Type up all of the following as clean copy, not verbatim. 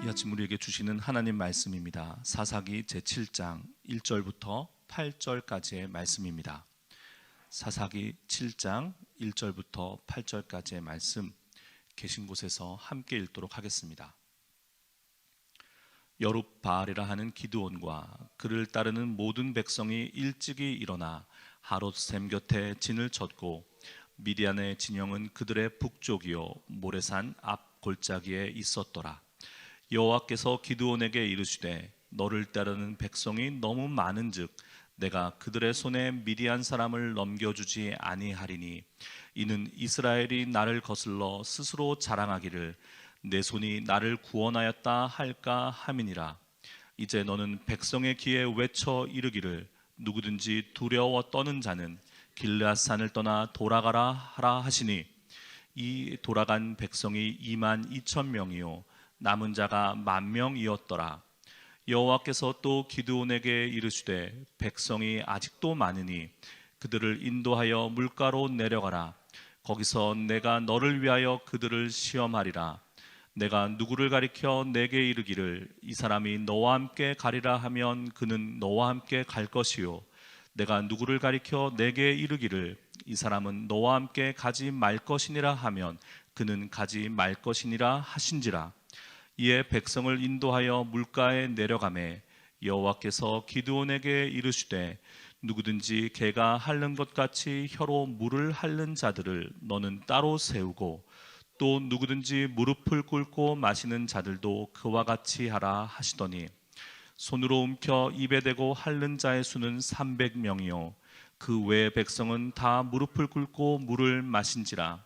아침 우리에게 주시는 하나님 말씀입니다. 사사기 제7장 1절부터 8절까지의 말씀입니다. 사사기 7장 1절부터 8절까지의 말씀 계신 곳에서 함께 읽도록 하겠습니다. 여룹바알이라 하는 기드온과 그를 따르는 모든 백성이 일찍이 일어나 하롯샘 곁에 진을 쳤고 미디안의 진영은 그들의 북쪽이요 모레산 앞 골짜기에 있었더라. 여호와께서 기드온에게 이르시되 너를 따르는 백성이 너무 많은즉 내가 그들의 손에 미디안 사람을 넘겨주지 아니하리니 이는 이스라엘이 나를 거슬러 스스로 자랑하기를 내 손이 나를 구원하였다 할까 함이니라. 이제 너는 백성의 귀에 외쳐 이르기를 누구든지 두려워 떠는 자는 길르앗산을 떠나 돌아가라 하라 하시니 이 돌아간 백성이 22,000명이요 남은 자가 10,000명이었더라. 여호와께서 또 기드온에게 이르시되 백성이 아직도 많으니 그들을 인도하여 물가로 내려가라. 거기서 내가 너를 위하여 그들을 시험하리라. 내가 누구를 가리켜 내게 이르기를 이 사람이 너와 함께 가리라 하면 그는 너와 함께 갈 것이요 내가 누구를 가리켜 내게 이르기를 이 사람은 너와 함께 가지 말 것이니라 하면 그는 가지 말 것이니라 하신지라. 이에 백성을 인도하여 물가에 내려가매 여호와께서 기드온에게 이르시되 누구든지 개가 핥는 것 같이 혀로 물을 핥는 자들을 너는 따로 세우고 또 누구든지 무릎을 꿇고 마시는 자들도 그와 같이 하라 하시더니 손으로 움켜 입에 대고 핥는 자의 수는 300명이요 그 외의 백성은 다 무릎을 꿇고 물을 마신지라.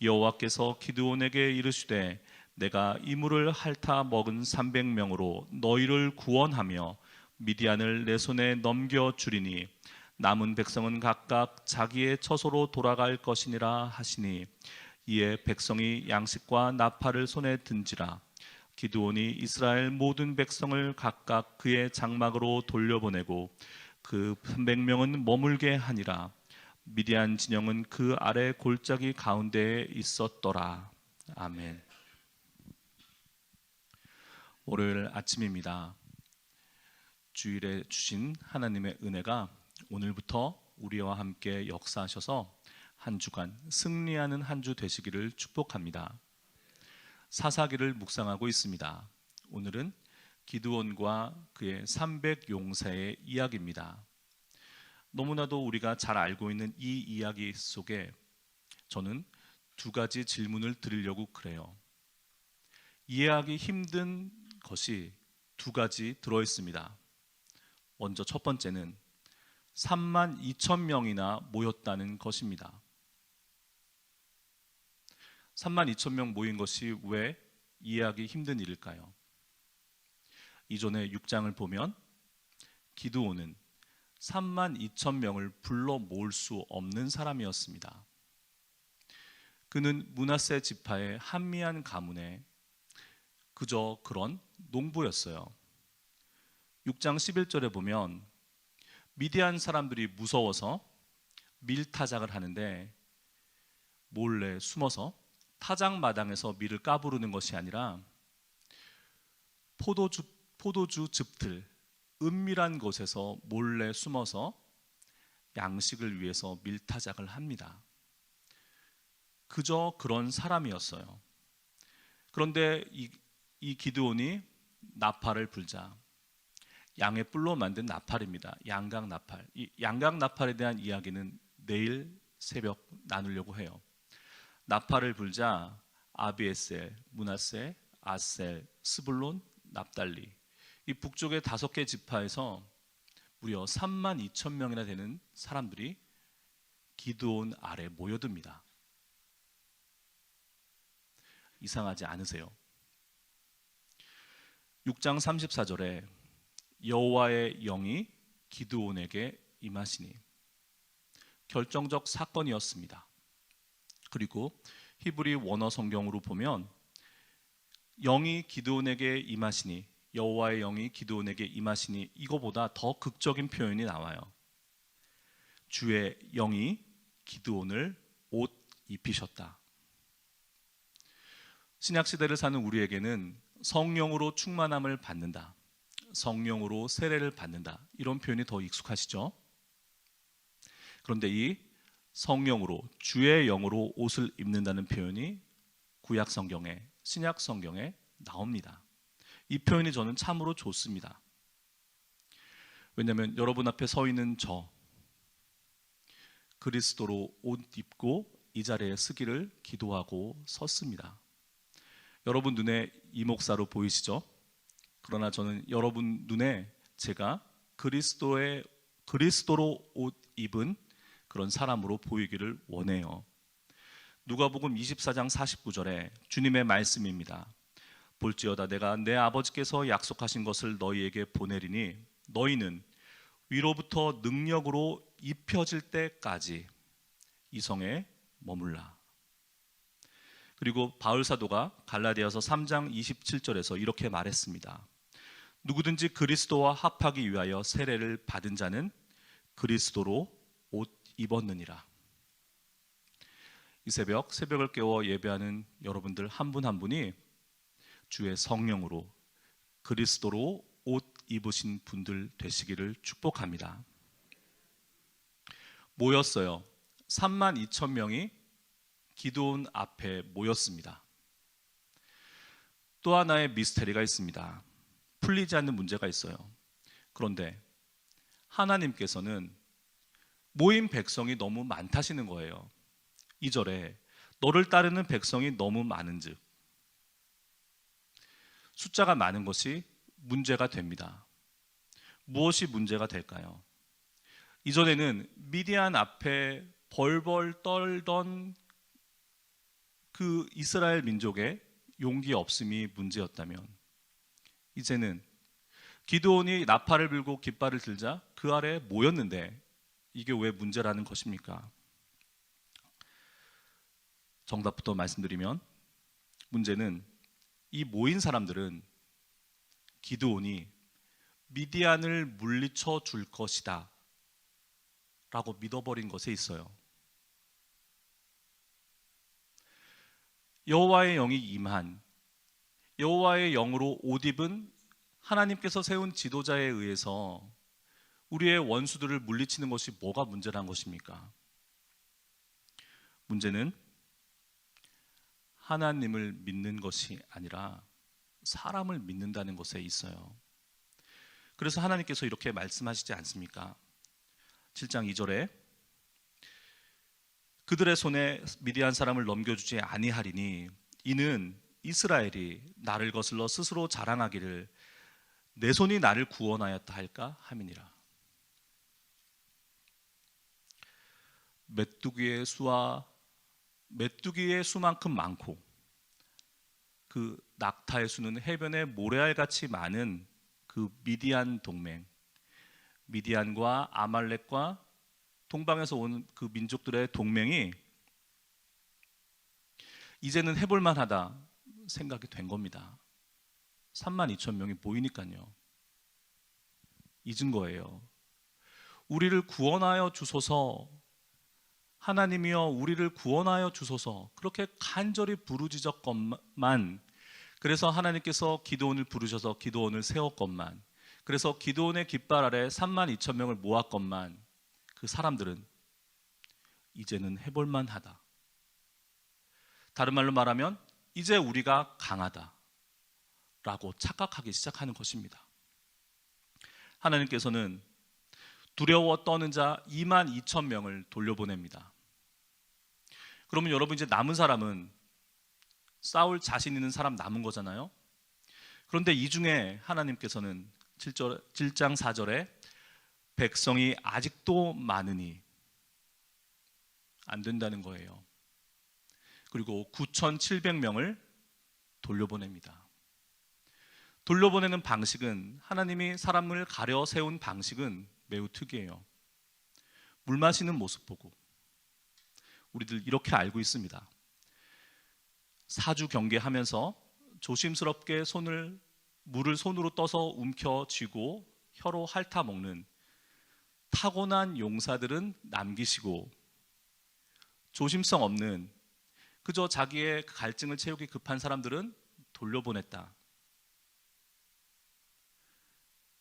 여호와께서 기드온에게 이르시되 내가 이 물을 핥아 먹은 300명으로 너희를 구원하며 미디안을 내 손에 넘겨주리니 남은 백성은 각각 자기의 처소로 돌아갈 것이니라 하시니 이에 백성이 양식과 나팔을 손에 든지라. 기드온이 이스라엘 모든 백성을 각각 그의 장막으로 돌려보내고 그 300명은 머물게 하니라. 미디안 진영은 그 아래 골짜기 가운데에 있었더라. 아멘. 월요일 아침입니다. 주일에 주신 하나님의 은혜가 오늘부터 우리와 함께 역사하셔서 한 주간 승리하는 한 주 되시기를 축복합니다. 사사기를 묵상하고 있습니다. 오늘은 기드온과 그의 300 용사의 이야기입니다. 너무나도 우리가 잘 알고 있는 이 이야기 속에 저는 두 가지 질문을 드리려고 그래요. 이해하기 힘든 것이 두 가지 들어있습니다. 먼저 첫 번째는 32,000명이나 모였다는 것입니다. 32,000명 모인 것이 왜 이해하기 힘든 일일까요? 이전에 6장을 보면 기드온은 32,000명을 불러 모을 수 없는 사람이었습니다. 그는 므낫세 지파의 한미한 가문에 그저 그런 농부였어요. 6장 11절에 보면 미디안 사람들이 무서워서 밀 타작을 하는데 몰래 숨어서 타작 마당에서 밀을 까부르는 것이 아니라 포도주 즙들 은밀한 곳에서 몰래 숨어서 양식을 위해서 밀 타작을 합니다. 그저 그런 사람이었어요. 그런데 이 기드온이 나팔을 불자, 양의 뿔로 만든 나팔입니다. 양각 나팔. 이 양각 나팔에 대한 이야기는 내일 새벽 나누려고 해요. 나팔을 불자 아비에셀, 므낫세, 아셀, 스불론, 납달리 이 북쪽의 5개 지파에서 무려 32,000명이나 되는 사람들이 기드온 아래 모여듭니다. 이상하지 않으세요? 6장 34절에 여호와의 영이 기드온에게 임하시니 결정적 사건이었습니다. 그리고 히브리 원어 성경으로 보면 영이 기드온에게 임하시니 여호와의 영이 기드온에게 임하시니 이거보다 더 극적인 표현이 나와요. 주의 영이 기드온을 옷 입히셨다. 신약시대를 사는 우리에게는 성령으로 충만함을 받는다, 성령으로 세례를 받는다, 이런 표현이 더 익숙하시죠? 그런데 이 성령으로, 주의 영으로 옷을 입는다는 표현이 구약 성경에, 신약 성경에 나옵니다. 이 표현이 저는 참으로 좋습니다. 왜냐하면 여러분 앞에 서 있는 저, 그리스도로 옷 입고 이 자리에 서기를 기도하고 섰습니다. 여러분 눈에 이 목사로 보이시죠? 그러나 저는 여러분 눈에 제가 그리스도로 옷 입은 그런 사람으로 보이기를 원해요. 누가복음 24장 49절에 주님의 말씀입니다. 볼지어다 내가 내 아버지께서 약속하신 것을 너희에게 보내리니 너희는 위로부터 능력으로 입혀질 때까지 이 성에 머물라. 그리고 바울 사도가 갈라디아서 3장 27절에서 이렇게 말했습니다. 누구든지 그리스도와 합하기 위하여 세례를 받은 자는 그리스도로 옷 입었느니라. 이 새벽 새벽을 깨워 예배하는 여러분들 한 분 한 분이 주의 성령으로 그리스도로 옷 입으신 분들 되시기를 축복합니다. 모였어요. 32,000명이 기도원 앞에 모였습니다. 또 하나의 미스테리가 있습니다. 풀리지 않는 문제가 있어요. 그런데 하나님께서는 모인 백성이 너무 많다시는 거예요. 2절에 너를 따르는 백성이 너무 많은즉, 숫자가 많은 것이 문제가 됩니다. 무엇이 문제가 될까요? 이전에는 미디안 앞에 벌벌 떨던 그 이스라엘 민족의 용기 없음이 문제였다면, 이제는 기드온이 나팔을 불고 깃발을 들자 그 아래에 모였는데 이게 왜 문제라는 것입니까? 정답부터 말씀드리면, 문제는 이 모인 사람들은 기드온이 미디안을 물리쳐 줄 것이다 라고 믿어버린 것에 있어요. 여호와의 영이 임한, 여호와의 영으로 옷 입은 하나님께서 세운 지도자에 의해서 우리의 원수들을 물리치는 것이 뭐가 문제란 것입니까? 문제는 하나님을 믿는 것이 아니라 사람을 믿는다는 것에 있어요. 그래서 하나님께서 이렇게 말씀하시지 않습니까? 7장 2절에 그들의 손에 미디안 사람을 넘겨주지 아니하리니 이는 이스라엘이 나를 거슬러 스스로 자랑하기를 내 손이 나를 구원하였다 할까 함이니라. 메뚜기의 수만큼 많고 그 낙타의 수는 해변의 모래알같이 많은 그 미디안 동맹, 미디안과 아말렉과 동방에서 온 그 민족들의 동맹이 이제는 해볼만 하다 생각이 된 겁니다. 32,000명이 모이니까요. 잊은 거예요. 우리를 구원하여 주소서, 하나님이여 우리를 구원하여 주소서, 그렇게 간절히 부르짖었건만, 그래서 하나님께서 기드온을 부르셔서 기드온을 세웠건만, 그래서 기드온의 깃발 아래 32,000명을 모았건만, 그 사람들은 이제는 해볼만 하다, 다른 말로 말하면 이제 우리가 강하다 라고 착각하기 시작하는 것입니다. 하나님께서는 두려워 떠는 자 22,000명을 돌려보냅니다. 그러면 여러분, 이제 남은 사람은 싸울 자신 있는 사람 남은 거잖아요. 그런데 이 중에 하나님께서는 7장 4절에 백성이 아직도 많으니 안 된다는 거예요. 그리고 9,700명을 돌려보냅니다. 돌려보내는 방식은, 하나님이 사람을 가려 세운 방식은 매우 특이해요. 물 마시는 모습 보고 우리들 이렇게 알고 있습니다. 사주 경계하면서 조심스럽게 물을 손으로 떠서 움켜쥐고 혀로 핥아 먹는 타고난 용사들은 남기시고, 조심성 없는 그저 자기의 갈증을 채우기 급한 사람들은 돌려보냈다.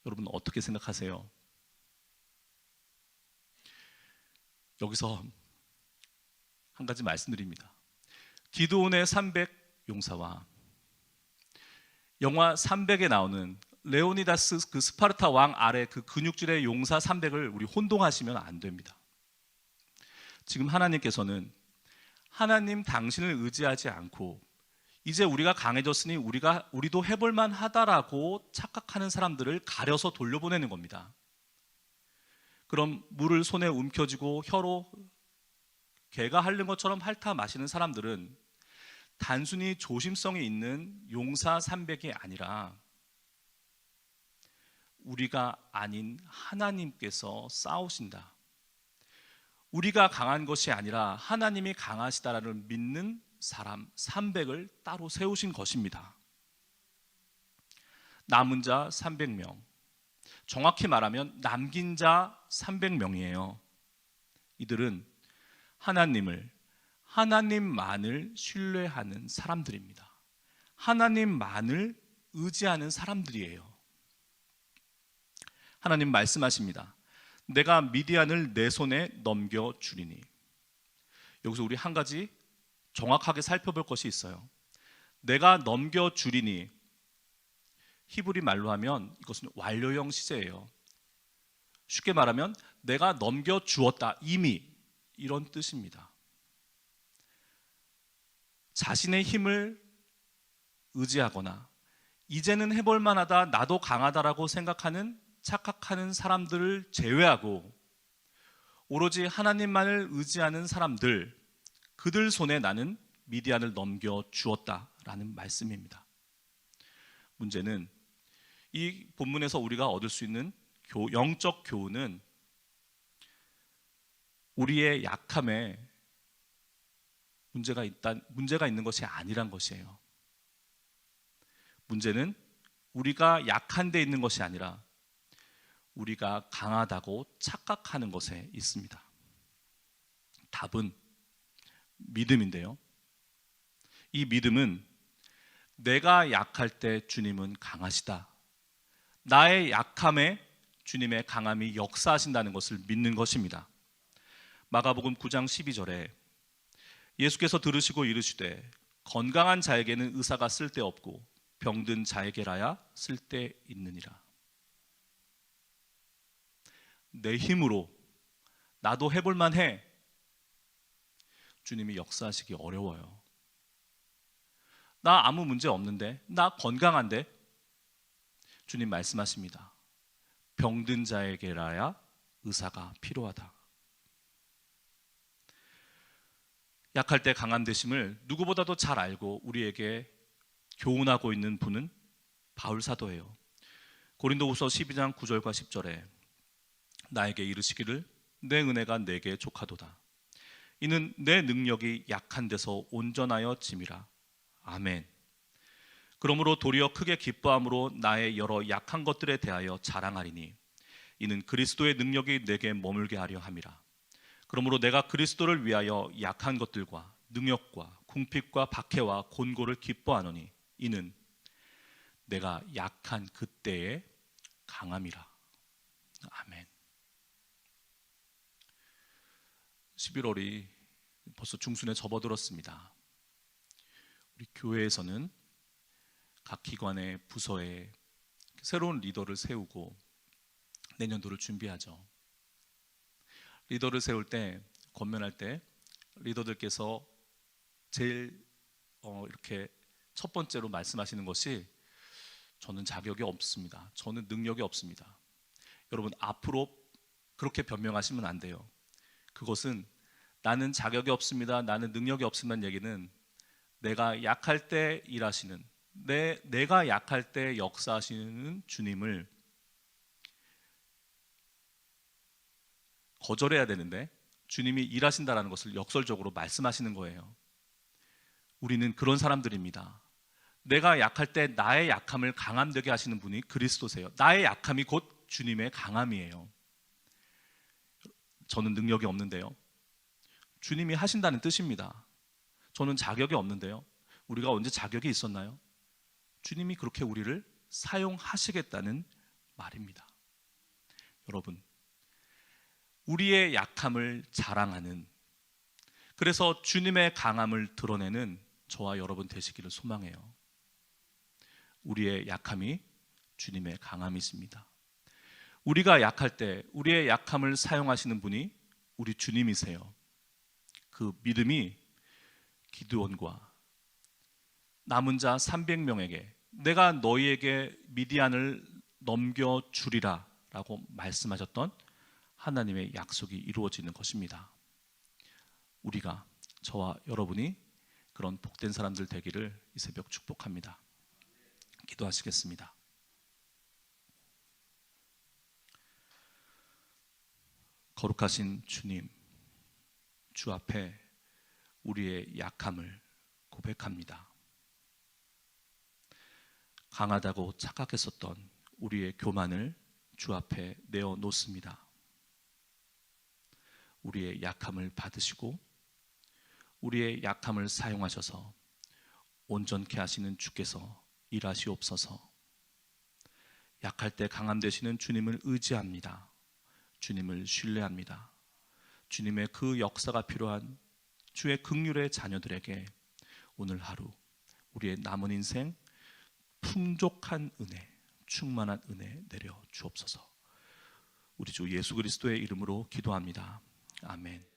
여러분 어떻게 생각하세요? 여기서 한 가지 말씀드립니다. 기드온의 300 용사와 영화 300에 나오는 레오니다스 그 스파르타 왕 아래 그 근육질의 용사 300을 우리 혼동하시면 안 됩니다. 지금 하나님께서는 하나님 당신을 의지하지 않고 이제 우리가 강해졌으니 우리도 해볼만 하다라고 착각하는 사람들을 가려서 돌려보내는 겁니다. 그럼 물을 손에 움켜쥐고 혀로 개가 핥는 것처럼 핥아 마시는 사람들은 단순히 조심성이 있는 용사 300이 아니라 우리가 아닌 하나님께서 싸우신다. 우리가 강한 것이 아니라 하나님이 강하시다라를 믿는 사람 300을 따로 세우신 것입니다. 남은 자 300명, 정확히 말하면 남긴 자 300명이에요. 이들은 하나님만을 신뢰하는 사람들입니다. 하나님만을 의지하는 사람들이에요. 하나님 말씀하십니다. 내가 미디안을 내 손에 넘겨주리니. 여기서 우리 한 가지 정확하게 살펴볼 것이 있어요. 내가 넘겨주리니, 히브리 말로 하면 이것은 완료형 시제예요. 쉽게 말하면 내가 넘겨주었다, 이미, 이런 뜻입니다. 자신의 힘을 의지하거나 이제는 해볼 만하다, 나도 강하다라고 착각하는 사람들을 제외하고 오로지 하나님만을 의지하는 사람들, 그들 손에 나는 미디안을 넘겨주었다라는 말씀입니다. 문제는 이 본문에서 우리가 얻을 수 있는 영적 교훈은 우리의 약함에 문제가 있는 것이 아니란 것이에요. 문제는 우리가 약한 데 있는 것이 아니라 우리가 강하다고 착각하는 것에 있습니다. 답은 믿음인데요. 이 믿음은 내가 약할 때 주님은 강하시다. 나의 약함에 주님의 강함이 역사하신다는 것을 믿는 것입니다. 마가복음 9장 12절에 예수께서 들으시고 이르시되 건강한 자에게는 의사가 쓸데없고 병든 자에게라야 쓸데있느니라. 내 힘으로 나도 해볼만 해. 주님이 역사하시기 어려워요. 나 아무 문제 없는데, 나 건강한데. 주님 말씀하십니다. 병든 자에게라야 의사가 필요하다. 약할 때 강한 되심을 누구보다도 잘 알고 우리에게 교훈하고 있는 분은 바울 사도예요. 고린도후서 12장 9절과 10절에 나에게 이르시기를 내 은혜가 내게 족하도다. 이는 내 능력이 약한 데서 온전하여 짐이라. 아멘. 그러므로 도리어 크게 기뻐함으로 나의 여러 약한 것들에 대하여 자랑하리니 이는 그리스도의 능력이 내게 머물게 하려 함이라. 그러므로 내가 그리스도를 위하여 약한 것들과 능력과 궁핍과 박해와 곤고를 기뻐하노니 이는 내가 약한 그때에 강함이라. 아멘. 11월이 벌써 중순에 접어들었습니다. 우리 교회에서는 각 기관의 부서에 새로운 리더를 세우고 내년도를 준비하죠. 리더를 세울 때, 권면할 때 리더들께서 제일 이렇게 첫 번째로 말씀하시는 것이 저는 자격이 없습니다. 저는 능력이 없습니다. 여러분 앞으로 그렇게 변명하시면 안 돼요. 그것은 나는 자격이 없습니다, 나는 능력이 없습니다는 얘기는 내가 약할 때 일하시는, 내가 약할 때 역사하시는 주님을 거절해야 되는데 주님이 일하신다라는 것을 역설적으로 말씀하시는 거예요. 우리는 그런 사람들입니다. 내가 약할 때 나의 약함을 강함되게 하시는 분이 그리스도세요. 나의 약함이 곧 주님의 강함이에요. 저는 능력이 없는데요. 주님이 하신다는 뜻입니다. 저는 자격이 없는데요. 우리가 언제 자격이 있었나요? 주님이 그렇게 우리를 사용하시겠다는 말입니다. 여러분, 우리의 약함을 자랑하는, 그래서 주님의 강함을 드러내는 저와 여러분 되시기를 소망해요. 우리의 약함이 주님의 강함이십니다. 우리가 약할 때 우리의 약함을 사용하시는 분이 우리 주님이세요. 그 믿음이 기드온과 남은 자 300명에게 내가 너희에게 미디안을 넘겨주리라 라고 말씀하셨던 하나님의 약속이 이루어지는 것입니다. 우리가, 저와 여러분이 그런 복된 사람들 되기를 이 새벽 축복합니다. 기도하시겠습니다. 거룩하신 주님, 주 앞에 우리의 약함을 고백합니다. 강하다고 착각했었던 우리의 교만을 주 앞에 내어놓습니다. 우리의 약함을 받으시고 우리의 약함을 사용하셔서 온전케 하시는 주께서 일하시옵소서. 약할 때 강함 되시는 주님을 의지합니다. 주님을 신뢰합니다. 주님의 그 역사가 필요한 주의 긍휼의 자녀들에게 오늘 하루 우리의 남은 인생 풍족한 은혜, 충만한 은혜 내려 주옵소서. 우리 주 예수 그리스도의 이름으로 기도합니다. 아멘.